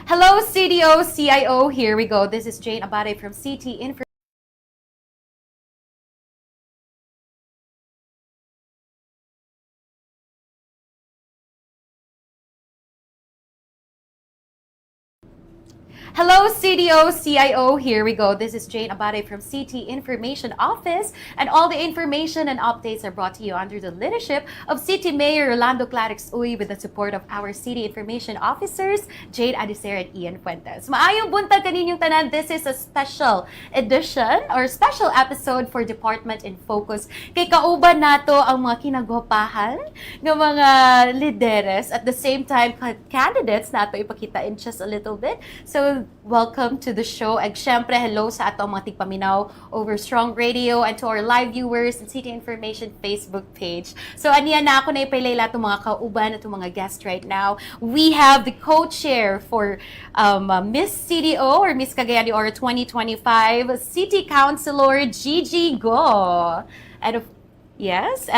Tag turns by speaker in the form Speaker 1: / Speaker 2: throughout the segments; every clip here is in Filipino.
Speaker 1: Hello, CDO, CIO. Here we go. This is Jane Abade from CT Info. Hello, CDO, CIO. Here we go. This is Jane Abade from CT Information Office, and all the information and updates are brought to you under the leadership of City Mayor Rolando Clarix Uy with the support of our City Information Officers, Jade Adicer and Ian Fuentes. Maayong buntag kaninyong tanan. This is a special edition or special episode for Department in Focus. Kay kauban nato ang mga kinagwapahan ng mga lideres at the same time candidates nato ipakita in just a little bit. So, welcome to the show. And syempre, hello sa atong mga tigpaminaw over Strong Radio and to our live viewers and City Information Facebook page. So, aniya na ako na ipailayla itong mga kauban at itong mga guests right now. We have the co-chair for Miss CDO or Miss Cagayan de Oro 2025, City Councilor Gigi Go. And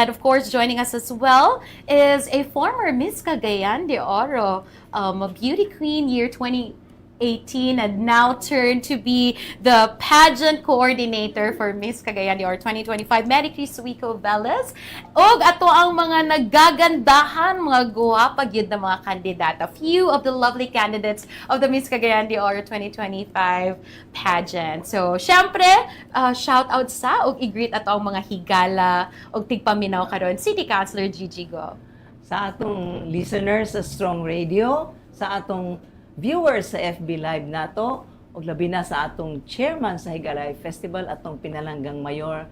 Speaker 1: of course, joining us as well is a former Miss Cagayan de Oro, a beauty queen year 2018 and now turned to be the pageant coordinator for Miss Cagayan de Oro 2025, Mary Cris Suico Velez. Og ato ang mga nagagandahan, mga guwapa gyud na mga kandidata. Few of the lovely candidates of the Miss Cagayan de Oro 2025 pageant. So, syempre, shout out sa og i-greet ato ang mga higala og tigpaminaw karon City Councilor Gigi Go.
Speaker 2: Sa atong listeners sa Strong Radio, sa atong viewers sa FB Live nato, ug labi na sa atong chairman sa Higalay Festival, atong pinalanggang Mayor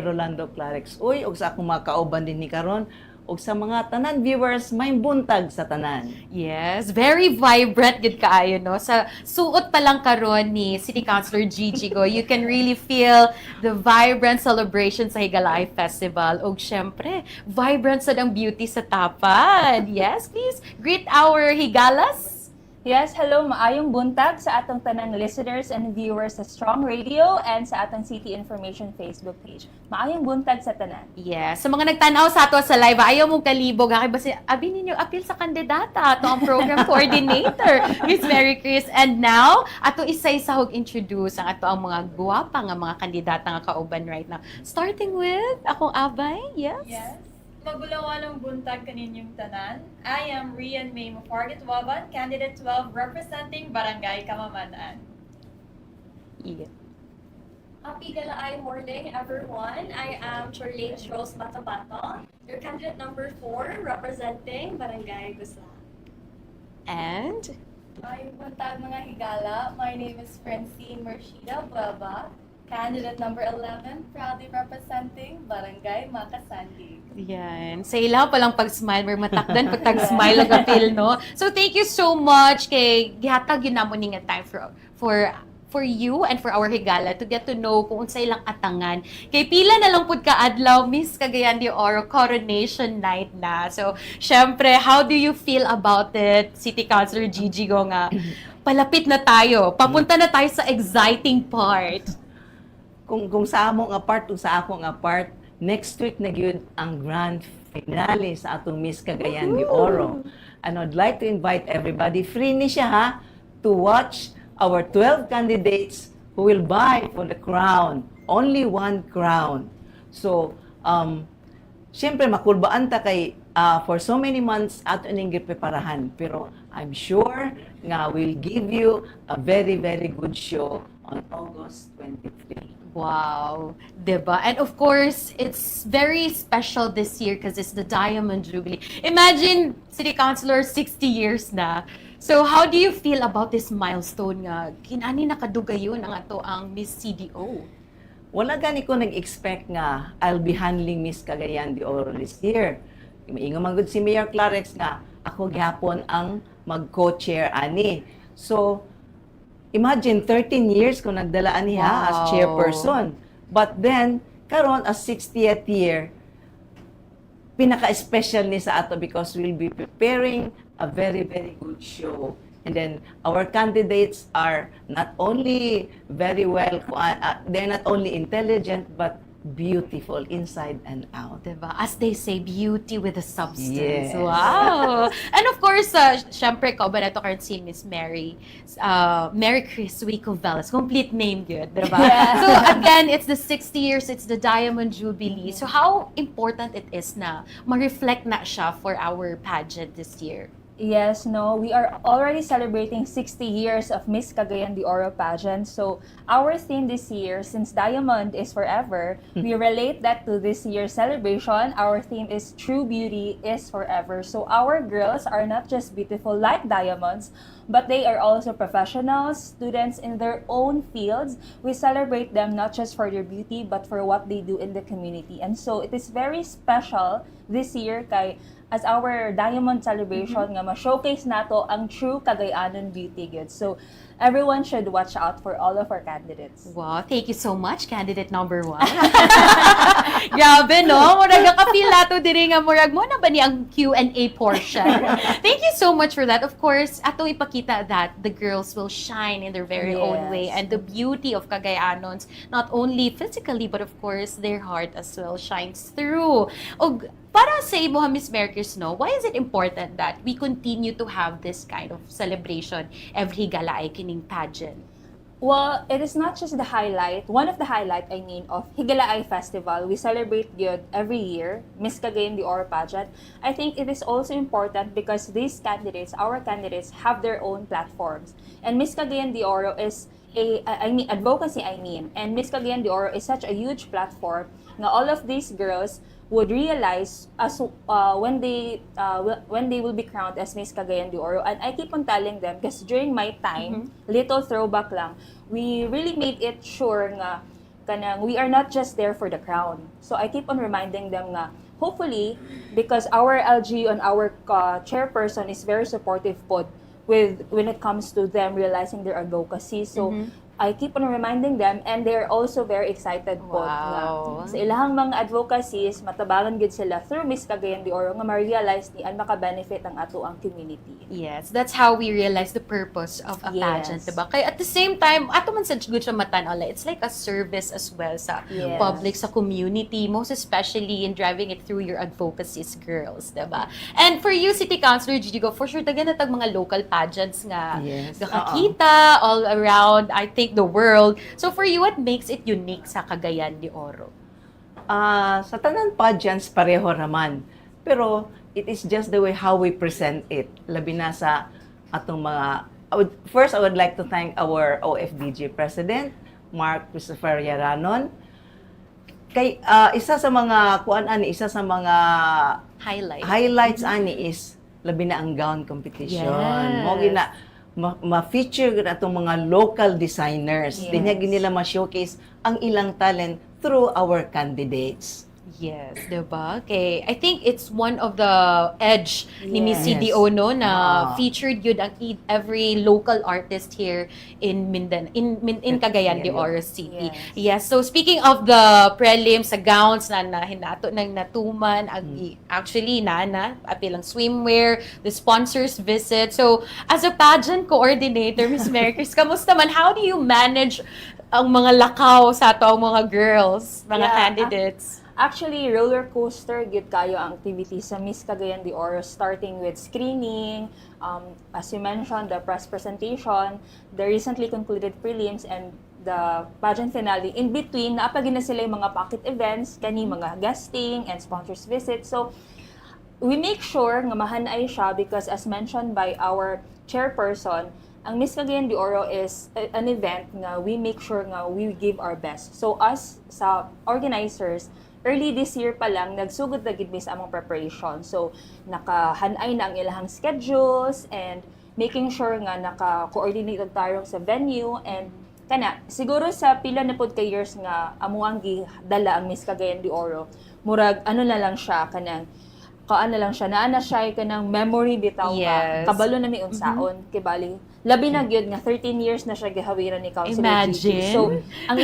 Speaker 2: Rolando Clarix Uy, ug sa akong mga kauban din ni karon, ug sa mga tanan viewers, may buntag sa tanan.
Speaker 1: Yes, very vibrant gid kaayo no. Sa suot pa lang karon ni City Councilor Gigi Go, you can really feel the vibrant celebration sa Higalay Festival. Ug syempre, vibrant sad ang beauty sa tapad. Yes, please greet our higalas.
Speaker 3: Yes, hello, maayong buntag sa atong tanang listeners and viewers sa Strong Radio and sa atong City Information Facebook page. Maayong buntag sa tanan.
Speaker 1: Yes, sa mga nagtanaw sa ato sa live, ayaw mong kalibog. Kaya basi, abi ninyo appeal sa kandidata. Ato ang program coordinator, Miss Mary Cris. And now, ato isa-isa introduce ang ato ang mga guwapa nga mga kandidata nga kauban right now. Starting with akong abay, yes?
Speaker 4: Yes. Magulawan ng buntag kaninyong tanan. I am Rian May Mafargit-Waban, Candidate 12 representing Barangay Kamamanaan.
Speaker 1: Yeah.
Speaker 5: Happy Galaay morning, everyone. I am Charlene Rose Matabato, your candidate number 4 representing Barangay Gusla.
Speaker 1: And
Speaker 4: Ay, buntag mga higala. My name is Francine Mershida Bueba, candidate number 11, proudly representing Barangay Makasandi.
Speaker 1: yan. Sa ilaw palang pag-smile, may matakdan pag tag-smile ang appeal, no? So, thank you so much kay gihatag yun namon nga time for you and for our higala to get to know kung unsa ilang atangan. Kay pila na lang pud ka adlaw Miss Cagayan de Oro coronation night na. So, syempre, how do you feel about it, City Councilor Gigi Go nga? Palapit na tayo. Papunta na tayo sa exciting part.
Speaker 2: Kung sa among apart, kung sa akong apart, next week na gyud ang grand finale sa atong Miss Cagayan de Oro. And I'd like to invite everybody, free ni siya ha, to watch our 12 candidates who will vie for the crown. Only one crown. So, syempre makulbaan ta kay for so many months ato ning preparahan. Pero I'm sure nga we'll give you a very, very good show on August 23.
Speaker 1: Wow, diba? And of course, it's very special this year because it's the Diamond Jubilee. Imagine, City Councilor, 60 years na. So, how do you feel about this milestone nga? Kinani nakadugayon ang ato ang Miss CDO?
Speaker 2: Wala gani ko nag-expect nga I'll be handling Miss Cagayan de Oro this year. Maingon man gud si Mayor Clarix nga ako gyapon ang mag-co-chair ani. So, imagine 13 years ko nagdalaan niya as chairperson. But then, karon as 60th year, pinaka-special ni sa ato because we'll be preparing a very, very good show. And then, our candidates are not only very well, they're not only intelligent, but beautiful inside and out.
Speaker 1: Diba? As they say, beauty with a substance.
Speaker 2: Yes.
Speaker 1: Wow! And of course, syempre, kabareto karon si Miss Mary. Mary Chris Wico Velas. Complete name yun, diba?
Speaker 3: Yeah.
Speaker 1: So again, it's the 60 years, it's the Diamond Jubilee. So how important it is na ma-reflect na siya for our pageant this year?
Speaker 3: Yes, no, we are already celebrating 60 years of Miss Cagayan de Oro pageant. So our theme this year, since Diamond is forever, we relate that to this year's celebration. Our theme is True Beauty is Forever. So our girls are not just beautiful like diamonds, but they are also professionals, students in their own fields. We celebrate them not just for their beauty, but for what they do in the community. And so it is very special this year kay as our Diamond celebration nga ma-showcase nato ang true Cagayanon beauty goods. So everyone should watch out for all of our candidates.
Speaker 1: Wow, thank you so much, candidate number 1. Grabe, no? Murag kapil nato diri nga murag mo na ba ni ang Q&A portion. Thank you so much for that. Of course, ato ipakita that the girls will shine in their very own way, and the beauty of Cagayanons, not only physically but of course their heart as well shines through. Og para sa imo, Miss Merkis, no, why is it important that we continue to have this kind of celebration every galaay kining pageant?
Speaker 3: Well, it is not just the highlight. One of the highlight, of Higalaay Festival. We celebrate yun every year, Miss Cagayan de Oro pageant. I think it is also important because these candidates, our candidates, have their own platforms. And Miss Cagayan de Oro is advocacy, and Miss Cagayan de Oro is such a huge platform na all of these girls would realize as when they will be crowned as Miss Cagayan de Oro. And I keep on telling them, because during my time, little throwback lang, we really made it sure nga kanang we are not just there for the crown. So I keep on reminding them nga, hopefully, because our LG and our chairperson is very supportive po with when it comes to them realizing their advocacy. So I keep on reminding them, and they're also very excited po
Speaker 1: Wow.
Speaker 3: nga sa ilahang mga advocacies, matabangan gid sila through Miss Cagayan de Oro nga ma-realize ni and maka-benefit ang ato ang community.
Speaker 1: Yes, that's how we realize the purpose of a pageant,
Speaker 3: Yes.
Speaker 1: diba? Kaya at the same time, ato man sa good siya matan-ala, it's like a service as well sa
Speaker 3: Yes.
Speaker 1: public, sa community, most especially in driving it through your advocacies, girls, diba? And for you, City Councilor Gigi Go, for sure, tagan na tag mga local pageants nga
Speaker 2: Yes.
Speaker 1: nakakita all around, I think, the world. So for you, what makes it unique sa Cagayan de Oro?
Speaker 2: Sa tanan pageants, pareho raman. Pero it is just the way how we present it. Labi na sa atong mga... First, I would like to thank our OFDG President, Mark Christopher Yaranon. Kay, isa sa mga highlights ani is labi na ang gown competition.
Speaker 1: Yes.
Speaker 2: Mo gina ma-feature na itong mga local designers.
Speaker 3: Yes.
Speaker 2: Dinya nila ma-showcase ang ilang talent through our candidates.
Speaker 1: Yes, diba? Okay. I think it's one of the edge ni Miss
Speaker 2: Yes.
Speaker 1: CDO, no, na
Speaker 2: featured
Speaker 1: featured yun ang every local artist here in Mindanao, in Cagayan de Oro City. Yes. So speaking of the prelims, sa gowns na hinato ng natuman, actually apilang swimwear, the sponsors visit. So as a pageant coordinator, Miss Merkis, kamusta man? How do you manage ang mga lakaw sa ato ang mga girls, mga candidates?
Speaker 3: Actually, roller coaster gid kayo ang activities sa Miss Cagayan de Oro, starting with screening, as you mentioned, the press presentation, the recently concluded prelims, and the pageant finale. In between, naapagin na sila yung mga pocket events, kani mga guesting and sponsors visit. So, we make sure nga mahanay siya because as mentioned by our chairperson, ang Miss Cagayan de Oro is an event nga we make sure nga we give our best. So, us sa organizers, early this year pa lang, nagsugod na gid mi sa among preparation. So, nakahanay na ang ilahang schedules and making sure nga naka-coordinate og tarong sa venue and kana siguro sa pila na pod kay years nga amuang gidala ang Miss Cagayan de Oro, murag ano na lang siya kanang naana siya kanang memory bitaw
Speaker 1: Yes.
Speaker 3: nga kabalo na mi unsaon kay bali labi na gyud nga 13 years na siya gihawiran ni Councilor
Speaker 1: Imagine.
Speaker 3: Gigi. So, ang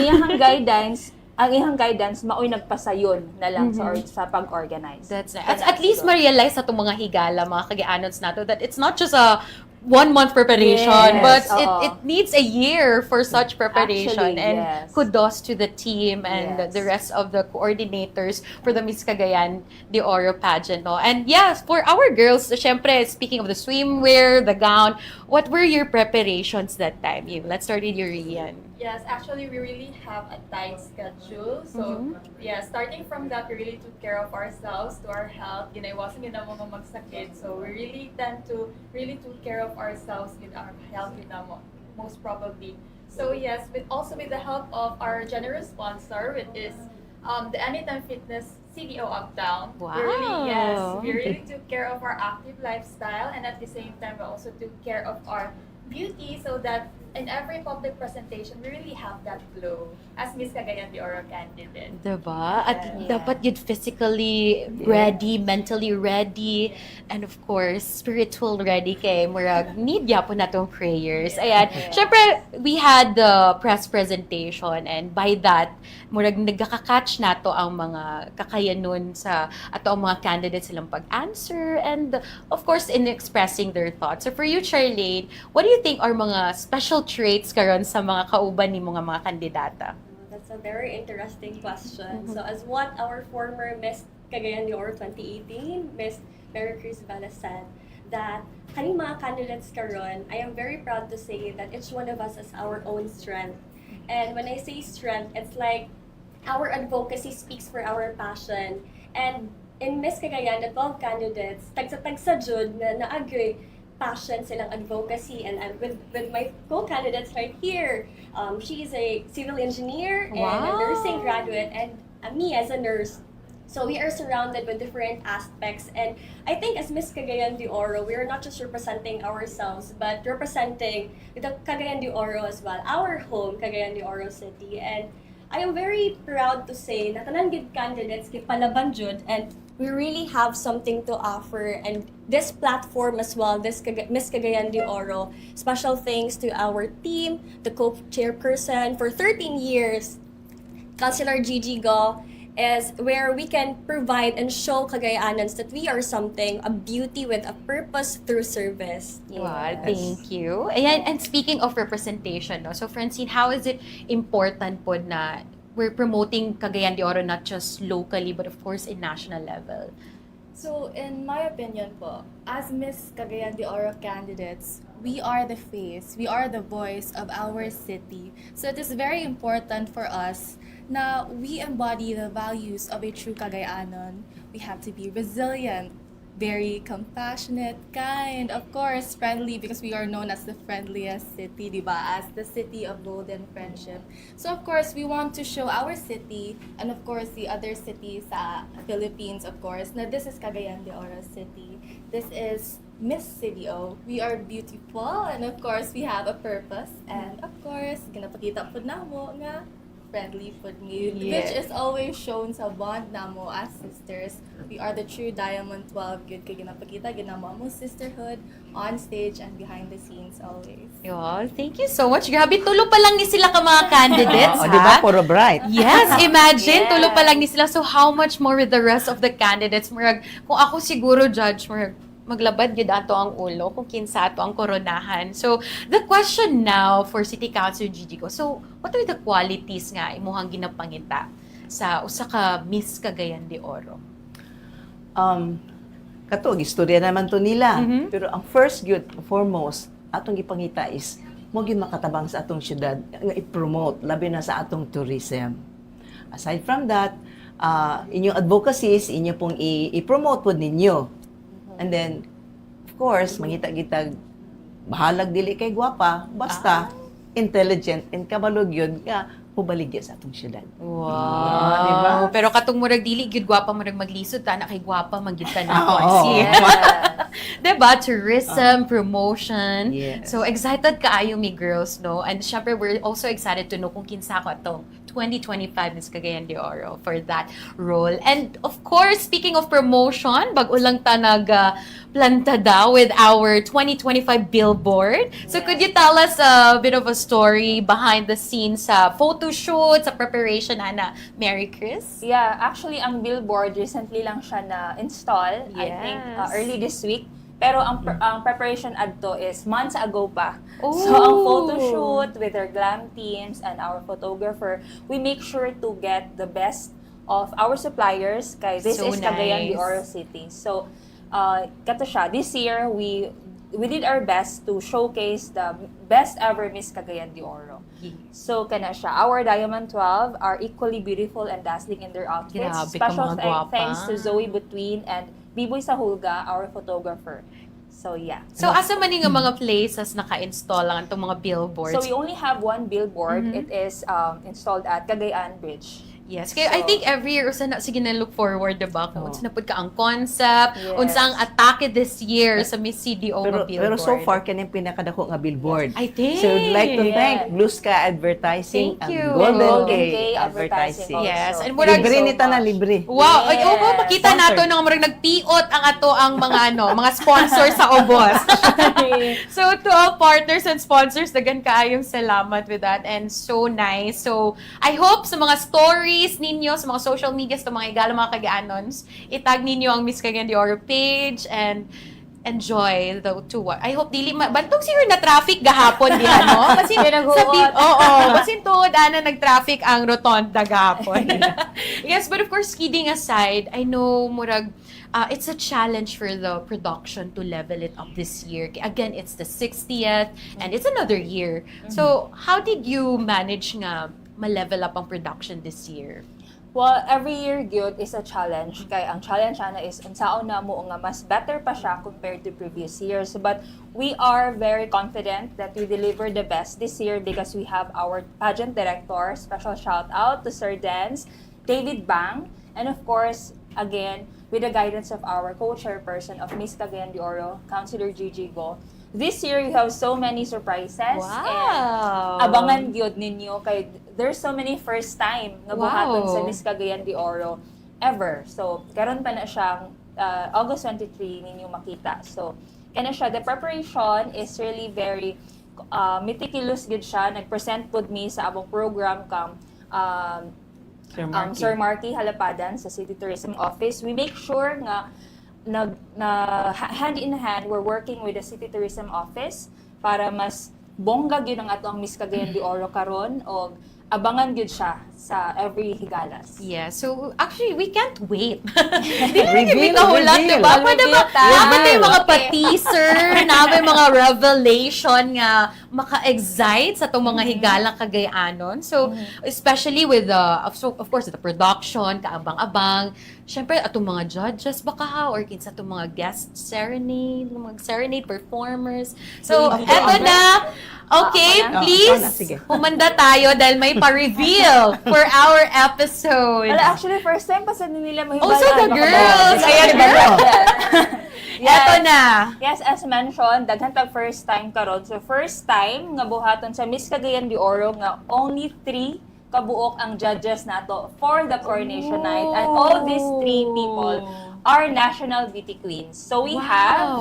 Speaker 3: iyang guidance maoy nagpasayon na lang sa pag-organize.
Speaker 1: That's nice. At least ma-realize na itong mga higala, mga Cagayanons nato, that it's not just a 1 month preparation,
Speaker 3: Yes,
Speaker 1: but
Speaker 3: oo.
Speaker 1: it needs a year for such preparation.
Speaker 3: Actually,
Speaker 1: And
Speaker 3: yes.
Speaker 1: kudos to the team and
Speaker 3: Yes.
Speaker 1: the rest of the coordinators for the Miss Cagayan de Oro pageant. No? And yes, for our girls, syempre, speaking of the swimwear, the gown, what were your preparations that time? Let's start with you, Rian.
Speaker 4: Yes, actually, we really have a tight schedule. So, yeah, starting from that, we really took care of ourselves, to our health. Iwasan yun ang mga magsakit. So, we really tend to really took care of ourselves with our health, most probably. So, yes, also with the help of our generous sponsor, which is the Anytime Fitness CDO Uptown.
Speaker 1: Wow.
Speaker 4: We really took care of our active lifestyle, and at the same time, we also took care of our beauty, so that in every public presentation, we really have that glow as Miss Cagayan de Oro candidate.
Speaker 1: Diba? At
Speaker 3: Yeah.
Speaker 1: dapat yun physically ready, mentally ready, and of course, spiritual ready kay murag need yapon natong prayers. Ayan.
Speaker 3: Yeah.
Speaker 1: Syempre, we had the press presentation and by that, murag nagkaka-catch nato ang mga kakayanon sa ato ang mga candidates silang pag-answer and of course in expressing their thoughts. So for you, Charlene, what do you think are mga special traits karon sa mga kauban ni mga kandidata?
Speaker 5: That's a very interesting question. So as what our former Miss Cagayan de Oro 2018, Miss Mary Chris Vela said, that kaning mga candidates karon, I am very proud to say that each one of us has our own strength. And when I say strength, it's like our advocacy speaks for our passion. And in Miss Cagayan, the 12 candidates, tagsa jud na na-agree passion silang advocacy, and with my co-candidates right here, she is a civil engineer and a
Speaker 1: Wow.
Speaker 5: nursing graduate, and me as a nurse. So we are surrounded with different aspects, and I think as Miss Cagayan de Oro, we are not just representing ourselves, but representing the Cagayan de Oro as well, our home, Cagayan de Oro City. And I am very proud to say na tanan gid candidates kay palaban jud, and we really have something to offer, and this platform as well, Miss Cagayan de Oro, special thanks to our team, the co-chairperson for 13 years, COUNCILOR GIGI GO, is where we can provide and show Cagayanans that we are something, a beauty with a purpose through service.
Speaker 1: Wow, thank you. Ayan, and speaking of representation, no? So Francine, how is it important po na we're promoting Cagayan de Oro not just locally but of course in national level?
Speaker 4: So, in my opinion po, as Miss Cagayan de Oro candidates, we are the face, we are the voice of our city. So, it is very important for us na we embody the values of a true Cagayanon. We have to be resilient, very compassionate, kind, of course, friendly, because we are known as the friendliest city, di ba? As the city of golden friendship. So, of course, we want to show our city, and of course, the other cities sa Philippines, of course, na this is Cagayan de Oro City. This is Miss CDO. We are beautiful, and of course, we have a purpose. And of course, ginapakita po na mo nga friendly food meal,
Speaker 1: Yes.
Speaker 4: which is always shown sa bond namo as sisters. We are the true Diamond 12. Good kay ginapakita, ginamo mo sisterhood on stage and behind the scenes always.
Speaker 1: Yun, thank you so much. Grabe, tulo pa lang ni sila ka mga candidates,
Speaker 2: O, di ba?
Speaker 1: ha?
Speaker 2: Puro bright.
Speaker 1: Yes, imagine,
Speaker 3: Yes.
Speaker 1: tulo pa lang ni sila. So how much more with the rest of the candidates? Murag, kung ako siguro judge, murag, maglabad yun ato ang ulo kung kinsa ato ang koronahan. So, the question now for City Councilor Gigi Go. So, what are the qualities nga imuhang ginapangita sa usa ka Miss Cagayan de Oro?
Speaker 2: Kato, istorya naman to nila.
Speaker 1: Mhm.
Speaker 2: Pero ang first good, foremost, atong ipangita is, mo gyud makatabang sa atong syudad, nga i-promote, labi na sa atong tourism. Aside from that, inyong advocacies, inyo pong i-promote po ninyo. And then, of course, mangita-gitag, bahalag dili kay gwapa, basta intelligent and kabalog yun, nga, hubaligya sa atong syudad.
Speaker 1: Wow.
Speaker 2: Diba?
Speaker 1: Pero katong murag dili gyud gwapa murag maglisod ta na kay gwapa magyud ta na
Speaker 2: Oo.
Speaker 1: konsi. Diba? Tourism, promotion.
Speaker 2: Yes.
Speaker 1: So excited kaayo mi girls, no? And syempre we're also excited to know kung kinsa ko atong 2025 Miss Cagayan de Oro for that role. And of course, speaking of promotion, bag-o lang ta plantada with our 2025 billboard. So could you tell us a bit of a story behind the scenes sa photo shoot, sa preparation, Ana Mary Chris?
Speaker 3: Yeah, actually, ang billboard, recently lang siya na-install, I think,
Speaker 1: Yes.
Speaker 3: early this week. Pero ang preparation adto is months ago pa.
Speaker 1: Oh.
Speaker 3: So ang photo shoot with our glam teams and our photographer, we make sure to get the best of our suppliers kay this
Speaker 1: So
Speaker 3: is Cagayan de
Speaker 1: nice.
Speaker 3: Oro City. So kato siya, this year we did our best to showcase the best ever Miss Cagayan de Oro. So kana siya, our Diamond 12 are equally beautiful and dazzling in their outfits.
Speaker 1: Grabe ka,
Speaker 3: Special
Speaker 1: mga gwapa.
Speaker 3: thanks to Zoe Between and Biboy Sahulga, our photographer. So yeah.
Speaker 1: So, asa man nga mga places naka-install ang itong mga billboards?
Speaker 3: So we only have one billboard. It is installed at Cagayan Bridge.
Speaker 1: Yes, kaya I
Speaker 3: So-
Speaker 1: think every year usa na sige na look forward, diba? Kung
Speaker 2: Oo.
Speaker 1: unsa na pud ka ang concept,
Speaker 3: Yes.
Speaker 1: unsa ang atake this year sa Miss CDO nga billboard.
Speaker 2: Pero so far, kanyang pinakadako nga billboard.
Speaker 1: I think.
Speaker 2: So, we'd like to
Speaker 3: Yeah.
Speaker 2: thank Blue Sky Advertising
Speaker 1: Thank
Speaker 2: and
Speaker 1: you.
Speaker 2: Golden
Speaker 3: Golden
Speaker 2: K
Speaker 3: K Advertising
Speaker 2: Advertising.
Speaker 1: Yes,
Speaker 3: also.
Speaker 1: and murag-
Speaker 2: Libre
Speaker 3: so
Speaker 2: nita na
Speaker 3: much.
Speaker 2: libre.
Speaker 1: Wow, ay
Speaker 3: Yes.
Speaker 1: oo, makita nato
Speaker 2: Sponsor.
Speaker 1: nung murag nagpiot ang ato ang mga mga sponsor sa Obos. So to all partners and sponsors, dagan kaayong salamat with that and so nice. So I hope sa mga stories ninyo, sa mga social media, sa mga igala mga kagaanons, itag ninyo ang Miss Cagayan de Oro page and enjoy the to what. I hope dili bantog siguro na traffic gahapon diha no. Kasi
Speaker 3: Pinaguot.
Speaker 1: basin tuod ana nag-traffic ang rotonda gahapon. Yes, but of course kidding aside, I know murag it's a challenge for the production to level it up this year. Again, it's the 60th and it's another year. So, how did you manage nga ma-level up ang production this year?
Speaker 3: Well, every year gyud is a challenge. Kay ang challenge ana is unsaon na mo nga mas better pa siya compared to previous years. But we are very confident that we deliver the best this year because we have our pageant director. Special shout out to Sir Dance, David Bang, and of course, again, with the guidance of our co-chairperson of Miss Cagayan de Oro, Councilor Gigi Go. This year, we have so many surprises.
Speaker 1: Wow!
Speaker 3: And abangan gyud ninyo kay there's so many first time nga buhaton
Speaker 1: Wow.
Speaker 3: sa Miss Cagayan de Oro ever. So, karon pa na siyang August 23 ninyo makita. So, kana siya, the preparation is really very meticulous gid siya. Nag-present pud mi sa abong program kang Sir Marky Halapadan sa City Tourism Office. We make sure nga hand in hand, we're working with the City Tourism Office para mas bongga gyud ang atong Miss Cagayan de Oro karon o abangan gyud siya sa every higalas.
Speaker 1: Yeah, so actually, we can't wait. Di ba
Speaker 2: Reveal,
Speaker 1: nagkitahulat,
Speaker 2: reveal.
Speaker 1: diba? Pwede ba? Dapat yung mga
Speaker 3: Okay.
Speaker 1: pa-teaser, namin mga revelation nga maka-excite sa itong mga higalang Cagayanon. So, especially with of course, the production, kaabang-abang. Siyempre, atong mga judges baka ha, or kinsa atong mga guest serenade, mga serenade performers. So, eto na. Okay,
Speaker 3: Ako na.
Speaker 1: please,
Speaker 2: Ako na, sige.
Speaker 1: humanda tayo dahil may pa-reveal for our episode.
Speaker 3: Wala, actually, first time pa sa nila mahibalaan.
Speaker 1: Also the girls! Ayan,
Speaker 2: girl!
Speaker 1: Eto na.
Speaker 3: Yes, as mentioned, daghan tag first time karon. So first time nga buhaton sa Miss Cagayan de Oro nga only 3 kabuok ang judges nato for the coronation night. And all these 3 people are national beauty queens. So we have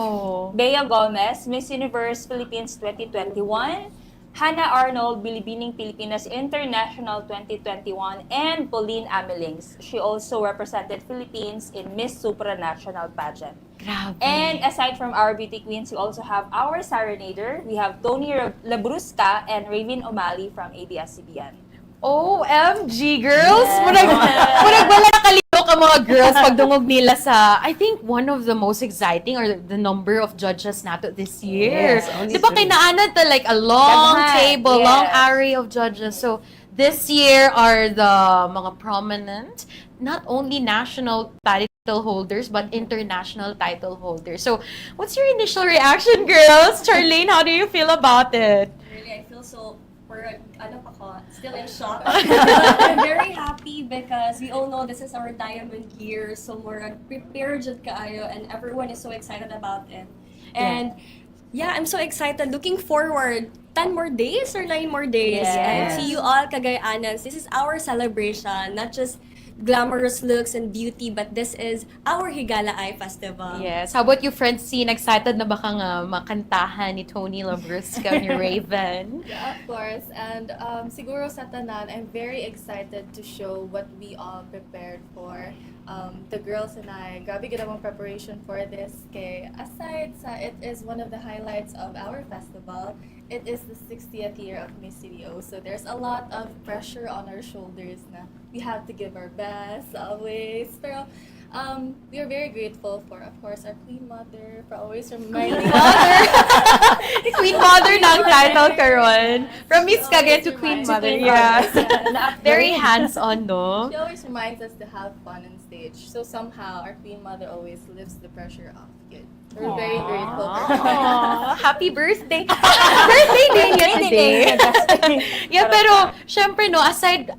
Speaker 3: Bea Gomez, Miss Universe Philippines 2021, Hannah Arnold, Bilibining Pilipinas International 2021, and Pauline Amelings. She also represented Philippines in Miss Supranational Pageant.
Speaker 1: Grabe.
Speaker 3: And aside from our beauty queens, we also have our serenader. We have Tony Labrusca and Raven O'Malley from ABS-CBN.
Speaker 1: OMG, girls!
Speaker 3: Yes.
Speaker 1: Murag wala nakalito ka mga girls pagdungog nila sa, I think, one of the most exciting or the number of judges nato this year.
Speaker 2: Yes, only
Speaker 1: Di ba
Speaker 2: 3.
Speaker 1: kinaanan to like a long
Speaker 3: Daghan,
Speaker 1: table,
Speaker 3: yes.
Speaker 1: long array of judges. So, this year are the mga prominent, not only national title holders, but international title holders. So, what's your initial reaction, girls? Charlene, how do you feel about it?
Speaker 5: Really, I feel so, still in shock. I'm very happy because we all know this is our diamond year, so we're prepared jud kaayo and everyone is so excited about it. And yeah, I'm so excited. Looking forward 10 more days or 9 more days.
Speaker 3: Yes.
Speaker 5: And see you all, Cagayanans. This is our celebration, not just glamorous looks and beauty, but this is our Higala Eye Festival.
Speaker 1: Yes. How about you, Francine? Excited na ba ka nga makantahan ni Tony Labrusca ni Raven?
Speaker 4: Yeah, of course. And siguro sa tanan, I'm very excited to show what we all prepared for. the girls and I, grabe gid ang preparation for this. Kay aside sa it is one of the highlights of our festival, it is the 60th year of Miss CDO. So there's a lot of pressure on our shoulders na we have to give our best always. Pero we are very grateful for, of course, our Queen Mother for always reminding
Speaker 1: Queen Mother ng title karon. From Miss Cagayan to Queen Mother. Yeah. Very hands-on, no?
Speaker 4: She always reminds us to have fun on stage. So somehow, our Queen Mother always lifts the pressure off. Good. We're very grateful for her.
Speaker 1: Aww, happy birthday! Birthday day niya today! Yeah, pero, syempre, no, aside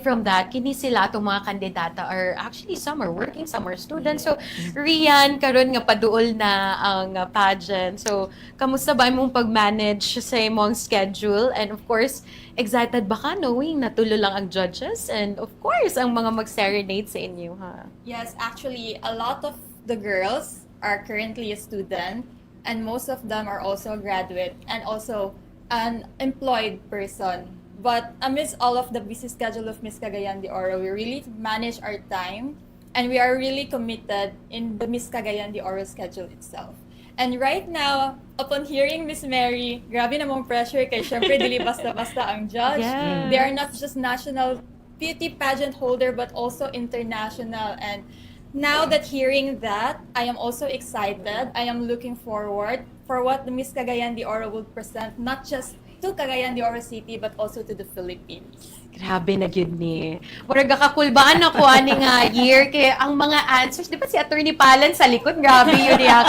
Speaker 1: from that, kini sila itong mga kandidata are actually some are working, some are students. So, Rian, karon nga paduol na ang pageant. So, kamusta ba imong pag-manage sa imong schedule? And of course, excited ba ka knowing na tulo lang ang judges? And of course, ang mga mag-serenade sa inyo, ha?
Speaker 6: Yes, actually, a lot of the girls are currently a student, and most of them are also a graduate and also an employed person. But amidst all of the busy schedule of Miss Cagayan de Oro, we really manage our time, and we are really committed in the Miss Cagayan de Oro schedule itself. And right now, upon hearing Miss Mary, grabe namang pressure kay syempre dili basta-basta ang judge.
Speaker 1: Yes.
Speaker 6: They are not just national beauty pageant holder but also international. And now that hearing that, I am also excited. I am looking forward for what the Miss Cagayan de Oro will present, not just to Cagayan de Oro City but also to the Philippines.
Speaker 1: Grabe na yun ni. Murag kakulbaan ako ani nga year kay ang mga answers, di ba si Attorney Palan sa likod, grabe yun ya.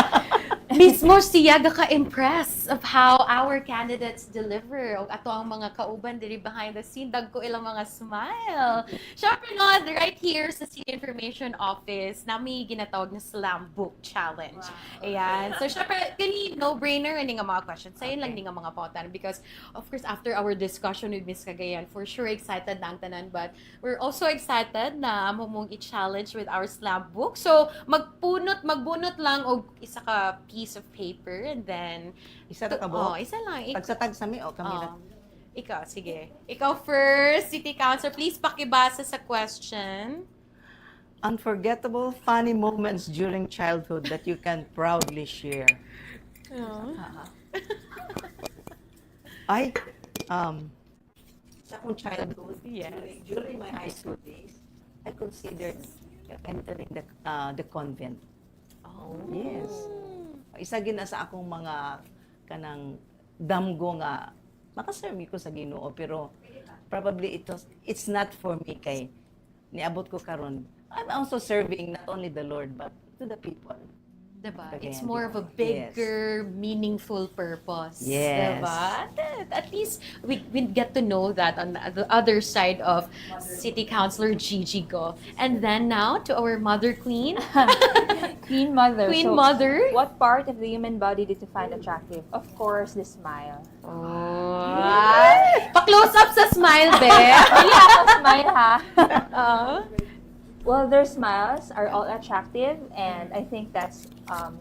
Speaker 1: Mismo siya ka-impress of how our candidates deliver. O ato ang mga kauban diri behind the scene, dagko ilang mga smile. Syempre no, right here sa City Information Office, nami ginatawag na Slam Book Challenge. Ayan. So syempre, kani no-brainer ani nga mga questions. Sayon lang ni nga mga pautan because of course after our discussion with Miss Cagayan, for sure excited na ang tanan, but we're also excited na amo mong i-challenge with our Slam Book. So magbunot lang og isa ka piece of paper and then
Speaker 2: Isa ra ka bo?
Speaker 1: isa lang.
Speaker 2: Tagsatag sa mi o kami na.
Speaker 1: Ikaw, sige. Ikaw first, City Councilor. Please pakibasa sa question.
Speaker 2: Unforgettable funny moments during childhood that you can proudly share. Ay, sa akong childhood, during my high school days, I considered entering the convent.
Speaker 1: Oh.
Speaker 2: Yes. Isa gina sa akong mga kanang damgo nga makasermi ko sa Ginoo, pero probably it's not for me kay niabot ko karon. I'm also serving not only the Lord but to the people.
Speaker 1: Diba?
Speaker 2: Cagayan
Speaker 1: It's
Speaker 2: de
Speaker 1: more of a
Speaker 2: Oro.
Speaker 1: bigger, meaningful purpose.
Speaker 2: Yes.
Speaker 1: Diba? At least we get to know that on the other side of City Councilor Gigi Go. And then now to our Mother Queen.
Speaker 3: Queen Mother.
Speaker 1: Queen
Speaker 3: So,
Speaker 1: Mother.
Speaker 3: what part of the human body did you find attractive? Of course, the smile.
Speaker 1: Oh. Pa-close up sa smile, be.
Speaker 3: Yeah, smile ha.
Speaker 1: Uh,
Speaker 3: Well, their smiles are all attractive, and I think that's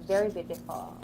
Speaker 3: very beautiful.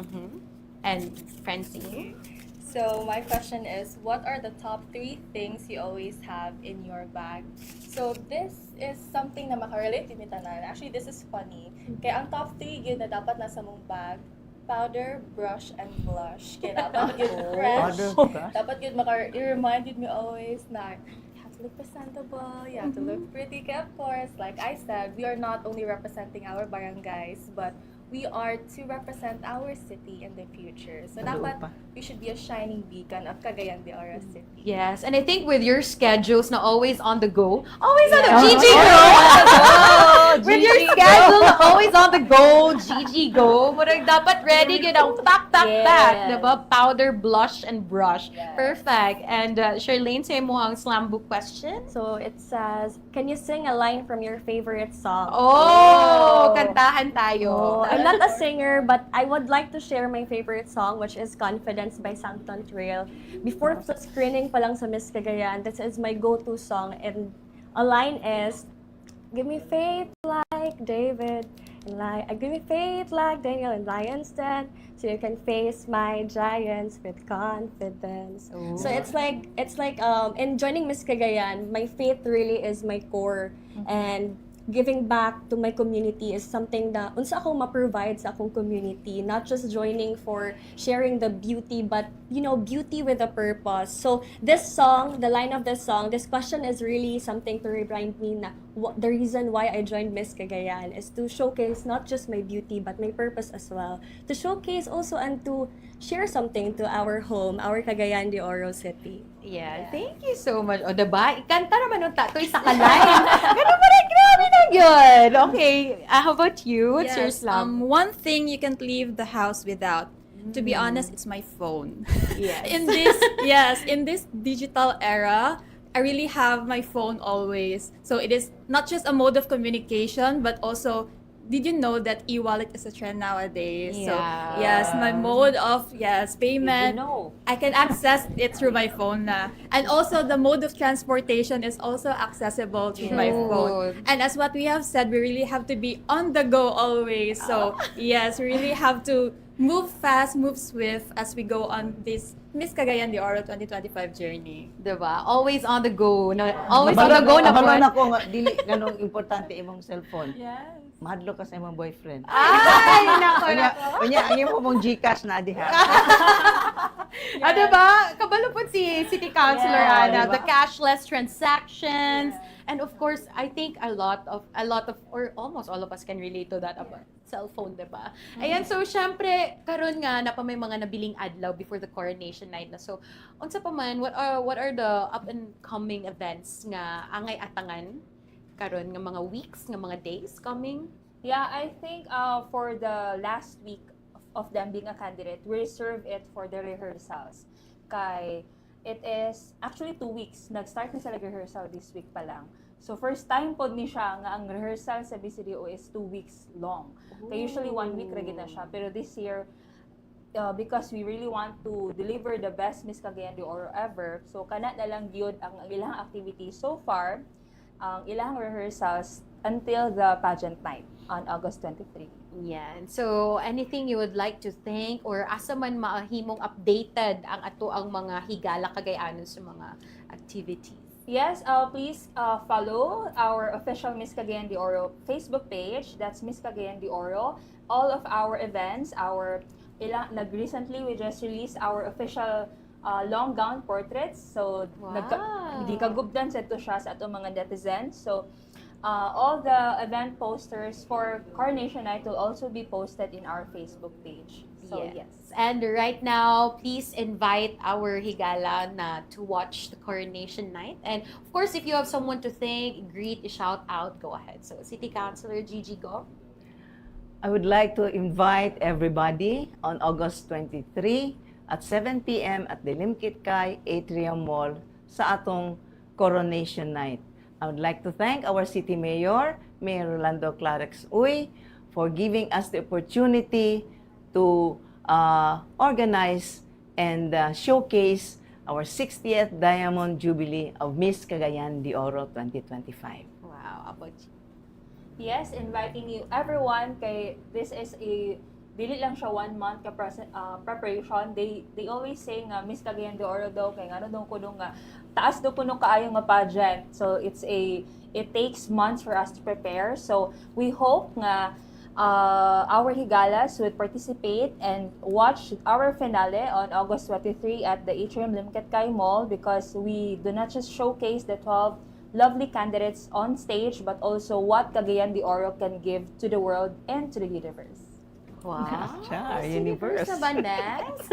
Speaker 1: And Francine.
Speaker 4: So my question is, what are the top 3 things you always have in your bag? So this is something na makarelate din tanan. Actually, this is funny. Kaya ang top 3 yun na dapat nasa mong bag, powder, brush, and blush. Kaya dapat yun fresh.
Speaker 2: Powder, brush.
Speaker 4: Dapat yun i-reminded me always na you have to look presentable, you have to look pretty. Kaya of course, like I said, we are not only representing our barangays, but we are to represent our city in the future. So dapat we should be a shining beacon of Cagayan de Oro City.
Speaker 1: Yes, and I think with your schedules na always on the go, always on the Gigi
Speaker 2: Oh,
Speaker 1: Go! With your
Speaker 2: Gigi
Speaker 1: schedule na always on the go, Gigi Go, murag dapat ready yun ang pack,
Speaker 3: Yes.
Speaker 1: diba? Powder, blush, and brush.
Speaker 3: Yes.
Speaker 1: Perfect. And Charlene, sa'yo mo ang slam book question?
Speaker 7: So it says, can you sing a line from your favorite song?
Speaker 1: Oh, kantahan tayo.
Speaker 7: I'm not a singer, but I would like to share my favorite song, which is Confidence by Sancton Trail. Before sa screening pa lang sa Miss Cagayan, this is my go-to song. And a line is, give me faith like David, and give me faith like Daniel and Lion's Den, so you can face my giants with confidence.
Speaker 1: Oh.
Speaker 7: So it's like in joining Miss Cagayan, my faith really is my core, and giving back to my community is something that unsa ako ma-provide sa akong community, not just joining for sharing the beauty, but beauty with a purpose. So this song, the line of this song, this question is really something to remind me na the reason why I joined Miss Cagayan is to showcase not just my beauty but my purpose as well. To showcase also and to share something to our home, our Cagayan de Oro City.
Speaker 1: Yeah, thank you so much. O, diba? Ikanta naman ng tatoy sa kalay. Ganun pa rin, grabe na yun. Okay, how about you? What's your slam?
Speaker 6: One thing you can't leave the house without. To be honest, it's my phone.
Speaker 1: Yes.
Speaker 6: In this digital era, I really have my phone always. So it is not just a mode of communication, but also, did you know that e-wallet is a trend nowadays?
Speaker 1: Yeah.
Speaker 6: So yes, my mode of payment, I can access it through my phone na. And also the mode of transportation is also accessible through my phone. And as what we have said, we really have to be on the go always. So yes, we really have to move fast, move swift as we go on this Miss Cagayan de Oro 2025 journey.
Speaker 1: Diba? Always on the go. Always on the go na
Speaker 2: Mabalon
Speaker 1: po.
Speaker 2: ako nga, dili ganong importante imong cellphone.
Speaker 6: Yes.
Speaker 2: Mahadlo ka sa imong boyfriend.
Speaker 1: Ay, nako,
Speaker 2: Unya,
Speaker 1: nako.
Speaker 2: ang imong Gcash na diha.
Speaker 1: Diba? Kabalo po si City Councilor
Speaker 2: Yeah,
Speaker 1: Ana,
Speaker 2: diba?
Speaker 1: the cashless transactions. And of course, I think a lot of or almost all of us can relate to that about cellphone, diba? Ayan, so syempre, karon nga na pa may mga nabiling adlaw before the coronation night na. So, unsa pa man, what are the up and coming events nga angay atangan karon nga mga weeks, nga mga days coming?
Speaker 3: Yeah, I think for the last week of them being a candidate, we reserve it for the rehearsals. Kay it is actually 2 weeks. Nag-start na sila rehearsal this week pa lang. So first time pod ni siya nga ang rehearsal sa BCDO is 2 weeks long. Kay usually 1 week ra gid na siya, pero this year because we really want to deliver the best Miss Cagayan de Oro ever, so kana na lang gyud ang ilang activity so far, ang ilang rehearsals until the pageant night on August 23.
Speaker 1: Yan. So, anything you would like to thank or asa man maahimong updated ang ato ang mga higala Cagayanon sa mga activities?
Speaker 3: Yes, please follow our official Miss Cagayan de Oro Facebook page. That's Miss Cagayan de Oro. All of our events, recently we just released our official long gown portraits. So,
Speaker 1: Wow.
Speaker 3: gikagubdan sa ito siya sa atong mga netizens. So, all the event posters for Coronation Night will also be posted in our Facebook page. So, yes.
Speaker 1: And right now, please invite our higala na to watch the coronation night. And of course, if you have someone to thank, greet, shout out, go ahead. So, City Councilor Gigi Go.
Speaker 2: I would like to invite everybody on August 23 at 7 p.m. at the Limkitkay Atrium Mall sa atong Coronation Night. I would like to thank our City Mayor, Mayor Rolando Clarex Uy, for giving us the opportunity to organize and showcase our 60th Diamond Jubilee of Miss Cagayan de Oro 2025.
Speaker 1: Wow, about you.
Speaker 3: Yes, inviting you everyone kay this is a dili lang siya 1 month ka preparation. They always say nga Miss Cagayan de Oro daw kay ngano daw kuno nga taas daw kuno kaayo nga pageant. So it takes months for us to prepare. So we hope nga our higalas would participate and watch our finale on August 23 at the Atrium Limkitkay Mall, because we do not just showcase the 12 lovely candidates on stage, but also what Cagayan de Oro can give to the world and to the universe.
Speaker 1: Wow.
Speaker 2: Char,
Speaker 1: Universe
Speaker 2: universe.
Speaker 1: na ba next?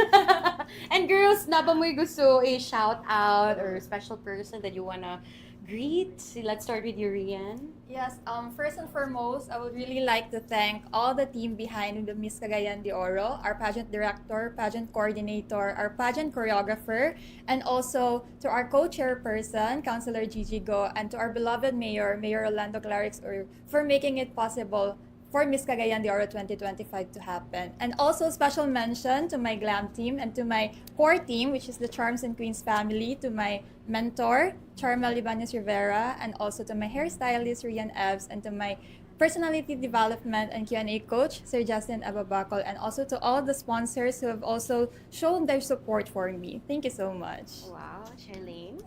Speaker 1: And girls, na ba mo'y gusto shout out or special person that you wanna greet? Let's start with you, Rian.
Speaker 6: Yes, first and foremost, I would really like to thank all the team behind the Miss Cagayan de Oro, our pageant director, pageant coordinator, our pageant choreographer, and also to our co-chairperson, Councilor Gigi Go, and to our beloved Mayor, Mayor Rolando Clarex, for making it possible for Miss Cagayan de Oro 2025 to happen. And also special mention to my glam team and to my core team, which is the Charms and Queens family, to my mentor, Charmel Ibanez Rivera, and also to my hairstylist, Rian Evs, and to my personality development and Q&A coach, Sir Justin Ababacol, and also to all the sponsors who have also shown their support for me. Thank you so much.
Speaker 1: Wow, Charlene.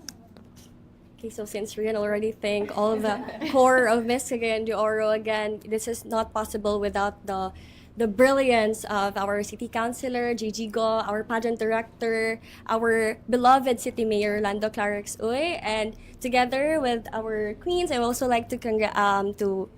Speaker 7: Okay, so since Rian already thanked all the core of Miss Cagayan de Oro, again, this is not possible without the brilliance of our city councilor, Gigi Go, our pageant director, our beloved city mayor, Lando Clarix Uy, and together with our queens, I would also like to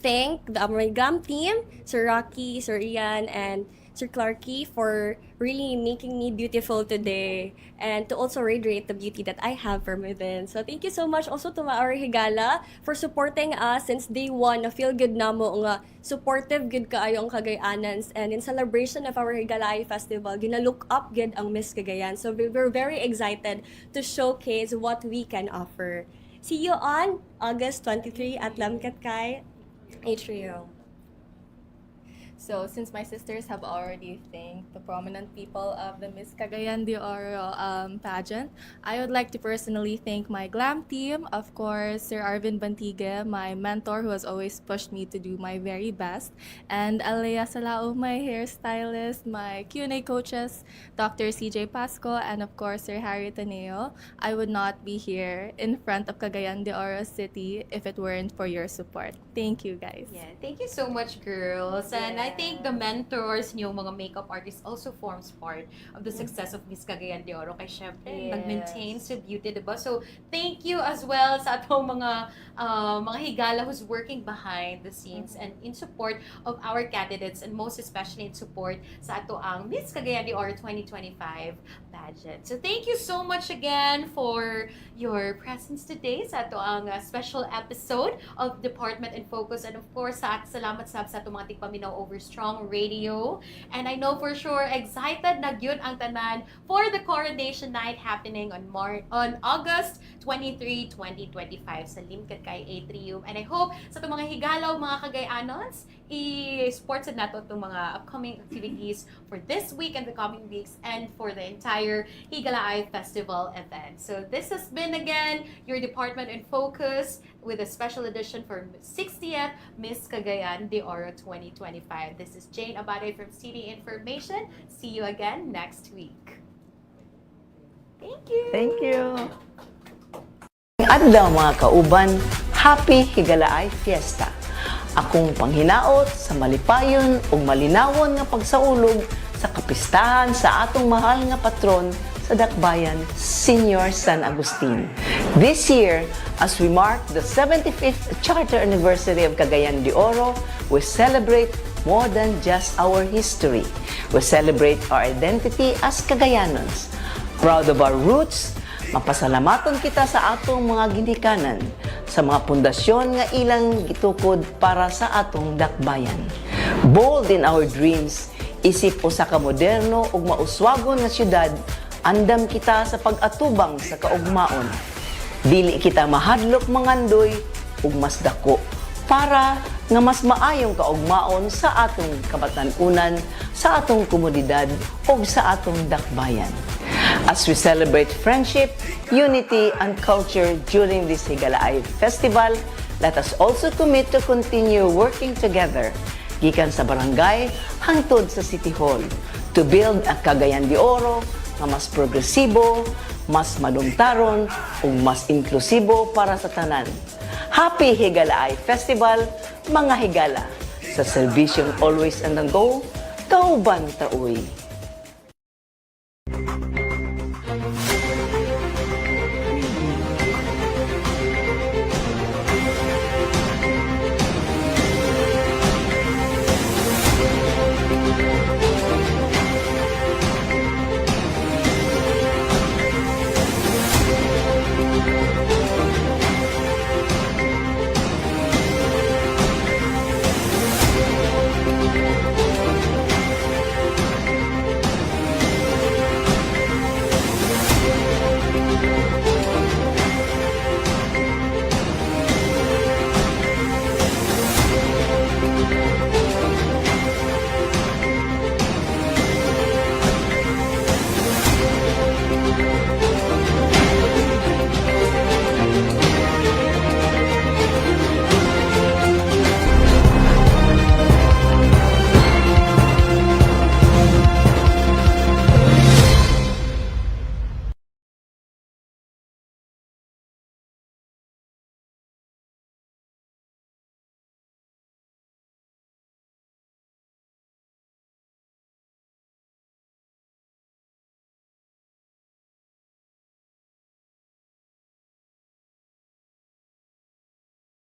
Speaker 7: thank the Amalgam team, Sir Rocky, Sir Ian, and Sir Clarky for really making me beautiful today and to also radiate the beauty that I have from within. So thank you so much also to our Higala for supporting us since day one. Na feel good na mo nga supportive good kaayo ang Cagayanans, and in celebration of our Higala Festival, gina-look up good ang Miss Cagayan. So we're very excited to showcase what we can offer. See you on August 23 at Lamkatkay Atrium.
Speaker 4: So, since my sisters have already thanked the prominent people of the Miss Cagayan de Oro pageant, I would like to personally thank my glam team, of course, Sir Arvin Bantigue, my mentor who has always pushed me to do my very best, and Alea Salao, my hairstylist, my Q&A coaches, Dr. CJ Pasco, and of course, Sir Harry Taneo. I would not be here in front of Cagayan de Oro City if it weren't for your support. Thank you, guys.
Speaker 1: Yeah, thank you so much, girls. And I think the mentors niyo, mga makeup artists, also forms part of the success of Miss Cagayan de Oro. Kaya syempre, nag-maintain sa beauty, diba? So, thank you as well sa atong mga higala who's working behind the scenes and in support of our candidates, and most especially in support sa ato ang Miss Cagayan de Oro 2025 pageant. So, thank you so much again for your presence today sa ato ang special episode of Department in Focus, and of course, salamat sa ato mga tigpaminaw over Strong Radio. And I know for sure, excited na gyud ang tanan for the coronation night happening on August 23, 2025 sa Limkatkay Atrium. And I hope sa itong mga higalaw, mga Cagayanons, i-sports na nato itong mga upcoming activities for this week and the coming weeks, and for the entire Higala Festival event. So this has been again your Department in Focus with a special edition for 60th Miss Cagayan de Oro 2025. This is Jane Abate from City Information. See you again next week. Thank you.
Speaker 2: Thank you. Adlaw mga kauban, Happy Higalaay Fiesta. Akong panghinaot sa malipayon ug malinawon nga pagsaulog sa kapistahan sa atong mahal nga patron sa Dakbayan, Senior San Agustin. This year, as we mark the 75th Charter Anniversary of Cagayan de Oro, we celebrate more than just our history. We celebrate our identity as Cagayanons. Proud of our roots, mapasalamaton kita sa atong mga ginikanan, sa mga pundasyon nga ilang gitukod para sa atong dakbayan. Bold in our dreams, isip usa ka moderno ug mauswagon nga syudad, andam kita sa pag-atubang sa kaugmaon. Dili kita mahadlok mangandoy ug mas dako para nga mas maayong kaugmaon sa atong kabatan-unan, sa atong komunidad ug sa atong dakbayan. As we celebrate friendship, unity, and culture during this Higalaay Festival, let us also commit to continue working together, gikan sa barangay hangtod sa City Hall, to build a Cagayan de Oro nga mas progresibo, mas madungtaron, ug mas inklusibo para sa tanan. Happy Higalaay Festival, mga higala! Sa serbisyong always and on go, kauban ta uy!